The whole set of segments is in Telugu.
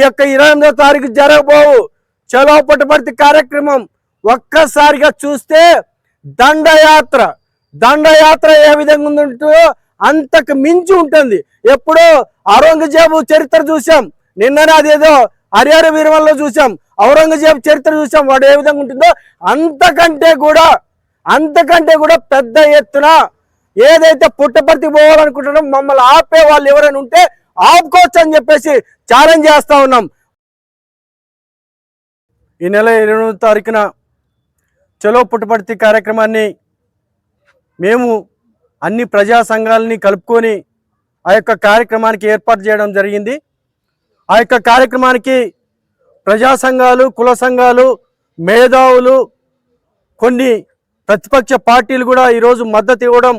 28వ తారీఖు జరగబోవు చలో పుట్టపర్తి కార్యక్రమం ఒక్కసారిగా చూస్తే దండయాత్ర ఏ విధంగా ఉంటుందో అంతకు మించి ఉంటుంది. ఎప్పుడో ఔరంగజేబు చరిత్ర చూసాం, నిన్ననే అదేదో హరిహర వీరమల్లో చూసాం, ఔరంగజేబు చరిత్ర చూసాం. వాడు ఏ విధంగా ఉంటుందో అంతకంటే కూడా పెద్ద ఎత్తున ఏదైతే పుట్టపర్తి పోవాలనుకుంటున్నాం మమ్మల్ని ఆపే వాళ్ళు ఎవరైనా ఉంటే ఆపుకోవచ్చు అని చెప్పేసి ఛాలెంజ్ చేస్తా ఉన్నాం. ఈ నెల 20వ తారీఖున చలో పుట్టపర్తి కార్యక్రమాన్ని మేము అన్ని ప్రజా సంఘాలని కలుపుకొని ఆ యొక్క కార్యక్రమానికి ఏర్పాటు చేయడం జరిగింది. ఆ యొక్క కార్యక్రమానికి ప్రజా సంఘాలు, కుల సంఘాలు, మేధావులు, కొన్ని ప్రతిపక్ష పార్టీలు కూడా ఈరోజు మద్దతు ఇవ్వడం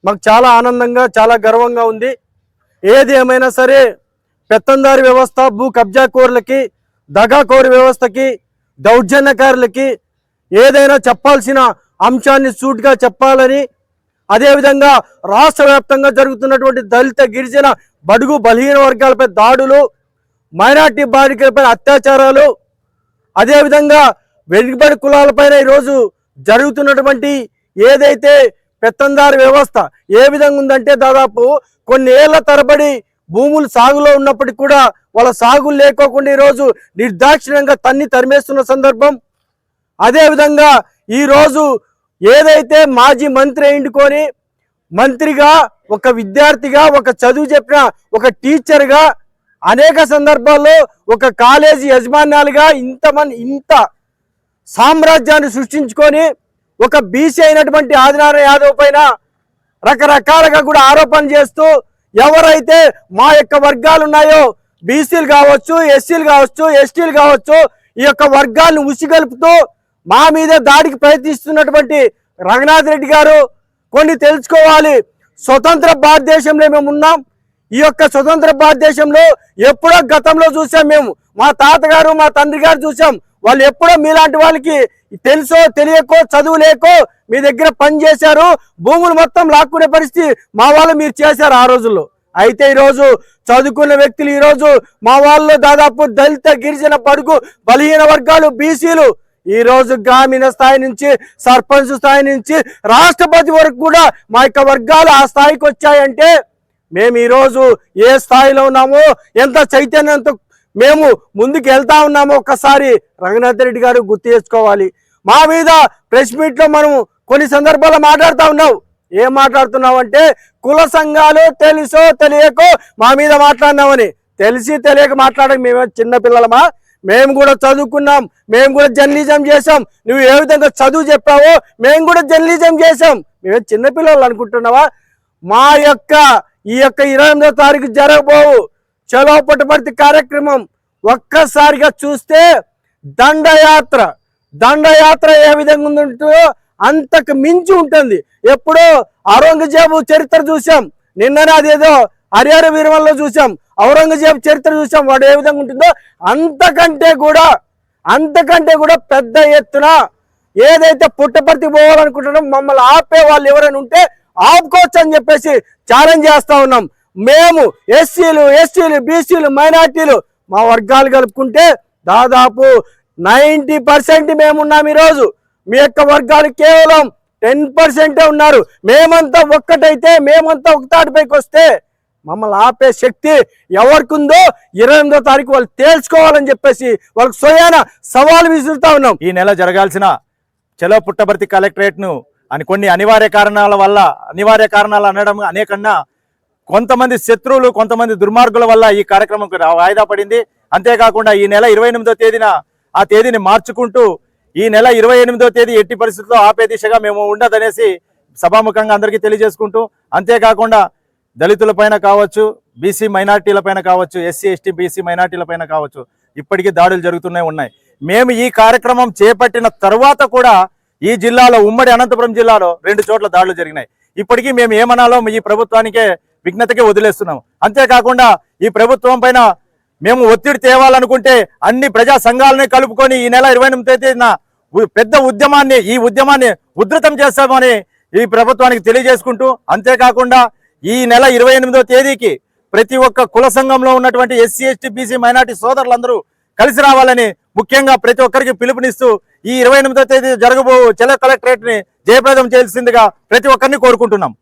మాకు చాలా ఆనందంగా, చాలా గర్వంగా ఉంది. ఏది ఏమైనా సరే పెత్తందారి వ్యవస్థ, భూ కబ్జాకోరులకి, దగాకోరు వ్యవస్థకి, దౌర్జన్యకారులకి ఏదైనా చెప్పాల్సిన అంశాన్ని సూటిగా చెప్పాలని, అదేవిధంగా రాష్ట్ర వ్యాప్తంగా జరుగుతున్నటువంటి దళిత, గిరిజన, బడుగు బలహీన వర్గాలపై దాడులు, మైనార్టీ బాలికలపై అత్యాచారాలు, అదేవిధంగా వెనుకబడి కులాలపైన ఈరోజు జరుగుతున్నటువంటి ఏదైతే పెత్తందారి వ్యవస్థ ఏ విధంగా ఉందంటే దాదాపు కొన్ని ఏళ్ల తరబడి భూములు సాగులో ఉన్నప్పటికీ కూడా వాళ్ళ సాగులు లేకోకుండా ఈరోజు నిర్దాక్షిణ్యంగా తరిమేస్తున్న సందర్భం. అదేవిధంగా ఈరోజు ఏదైతే మాజీ మంత్రి ఎండుకొని మంత్రిగా, ఒక విద్యార్థిగా, ఒక చదువు చెప్పిన ఒక టీచర్గా, అనేక సందర్భాల్లో ఒక కాలేజీ యజమాన్యాలుగా ఇంత సామ్రాజ్యాన్ని సృష్టించుకొని ఒక బీసీ అయినటువంటి ఆదినారాయణ యాదవ్ పైన రకరకాలుగా కూడా ఆరోపణ చేస్తూ ఎవరైతే మా యొక్క వర్గాలు ఉన్నాయో బీసీలు కావచ్చు, ఎస్సీలు కావచ్చు, ఎస్టీలు కావచ్చు, ఈ యొక్క వర్గాలను ఉసిగలుపుతూ మా మీద దాడికి ప్రయత్నిస్తున్నటువంటి రఘునాథ్ రెడ్డి గారు కొన్ని తెలుసుకోవాలి. స్వతంత్ర భారతదేశంలో మేము ఉన్నాం. ఈ యొక్క స్వతంత్ర భారతదేశంలో ఎప్పుడో గతంలో చూసాం మేము, మా తాతగారు, మా తండ్రి గారు చూసాం. వాళ్ళు ఎప్పుడో మీలాంటి వాళ్ళకి తెలుసో తెలియకో చదువు లేకో మీ దగ్గర పని చేశారు, భూములు మొత్తం లాక్కునే పరిస్థితి మా వాళ్ళు మీరు చేశారు ఆ రోజుల్లో. అయితే ఈరోజు చదువుకున్న వ్యక్తులు ఈరోజు మా వాళ్ళు దాదాపు దళిత, గిరిజన, బడుగు బలహీన వర్గాలు, బీసీలు ఈరోజు గ్రామీణ స్థాయి నుంచి సర్పంచ్ స్థాయి నుంచి రాష్ట్రపతి వరకు కూడా మా యొక్క వర్గాలు ఆ స్థాయికి వచ్చాయంటే మేము ఈరోజు ఏ స్థాయిలో ఉన్నామో, ఎంత చైతన్యంతో మేము ముందుకు వెళ్తా ఉన్నామో ఒక్కసారి రఘునాథ్ రెడ్డి గారు గుర్తు చేసుకోవాలి. మా మీద ప్రెస్ మీట్లో మనం కొన్ని సందర్భాల్లో మాట్లాడుతూ ఉన్నావు. ఏం మాట్లాడుతున్నావు అంటే కుల సంఘాలు తెలుసో తెలియకో మా మీద మాట్లాడినామని. తెలిసి తెలియక మాట్లాడక మేమే చిన్నపిల్లలమా? మేము కూడా చదువుకున్నాం, మేము కూడా జర్నలిజం చేసాం. నువ్వు ఏ విధంగా చదువు చెప్పావో మేము కూడా జర్నలిజం చేసాం. మేమే చిన్నపిల్లలు అనుకుంటున్నావా? మా యొక్క ఈ యొక్క 28వ తారీఖు జరగబోవు చలో పుట్టపర్తి కార్యక్రమం ఒక్కసారిగా చూస్తే దండయాత్ర ఏ విధంగా ఉంటుందో అంతకు మించి ఉంటుంది. ఎప్పుడో ఔరంగజేబు చరిత్ర చూసాం, నిన్ననే అదేదో హరిహర వీరమల్లో చూసాం, ఔరంగజేబు చరిత్ర చూసాం. వాడు ఏ విధంగా ఉంటుందో అంతకంటే కూడా పెద్ద ఎత్తున ఏదైతే పుట్టపర్తి పోవాలనుకుంటున్నాం మమ్మల్ని ఆపే వాళ్ళు ఎవరైనా ఉంటే ఆపుకోవచ్చు అని చెప్పేసి ఛాలెంజ్ చేస్తా ఉన్నాం. మేము ఎస్సీలు, ఎస్టీలు, బీసీలు, మైనార్టీలు మా వర్గాలు కలుపుకుంటే దాదాపు 90% మేమున్నాం. ఈరోజు మీ యొక్క వర్గాలు కేవలం 10% ఉన్నారు. మేమంతా ఒక్కటైతే, మేమంతా ఒక తాటిపైకి వస్తే మమ్మల్ని ఆపే శక్తి ఎవరికి ఉందో 28వ తారీఖు వాళ్ళు తేల్చుకోవాలని చెప్పేసి వాళ్ళకి స్వయాన సవాలు విసురుతా ఉన్నాం. ఈ నెల జరగాల్సిన చలో పుట్టపర్తి కలెక్టరేట్ను కొన్ని అనివార్య కారణాలు అనడం అనేకన్నా కొంతమంది శత్రువులు, కొంతమంది దుర్మార్గుల వల్ల ఈ కార్యక్రమం వాయిదా పడింది. అంతేకాకుండా ఈ నెల 28వ తేదీన ఆ తేదీని మార్చుకుంటూ ఈ నెల 28వ తేదీ ఎట్టి పరిస్థితుల్లో ఆపే దిశగా మేము ఉండదనేసి సభాముఖంగా అందరికీ తెలియజేసుకుంటూ, అంతేకాకుండా దళితులపైన కావచ్చు, బీసీ మైనార్టీలపైన కావచ్చు, ఎస్సీ ఎస్టీ బీసీ మైనార్టీలపైన కావచ్చు ఇప్పటికీ దాడులు జరుగుతూనే ఉన్నాయి. మేము ఈ కార్యక్రమం చేపట్టిన తర్వాత కూడా ఈ జిల్లాలో, ఉమ్మడి అనంతపురం జిల్లాలో 2 చోట్ల దాడులు జరిగినాయి. ఇప్పటికీ మేము ఏమనాలో ఈ ప్రభుత్వానికే విజ్ఞతకే వదిలేస్తున్నాం. అంతేకాకుండా ఈ ప్రభుత్వం పైన మేము ఒత్తిడి తేవాలనుకుంటే అన్ని ప్రజా సంఘాలని కలుపుకొని ఈ నెల 28వ తేదీన పెద్ద ఉద్యమాన్ని ఉధృతం చేస్తామని ఈ ప్రభుత్వానికి తెలియజేసుకుంటూ, అంతేకాకుండా ఈ నెల 28వ తేదీకి ప్రతి ఒక్క కుల సంఘంలో ఉన్నటువంటి ఎస్సీ ఎస్టీ బీసీ మైనార్టీ సోదరులందరూ కలిసి రావాలని ముఖ్యంగా ప్రతి ఒక్కరికి పిలుపునిస్తూ ఈ 28వ తేదీ జరగబో జిల్లా కలెక్టరేట్ ని జయప్రదం చేయాల్సిందిగా ప్రతి ఒక్కరిని కోరుకుంటున్నాం.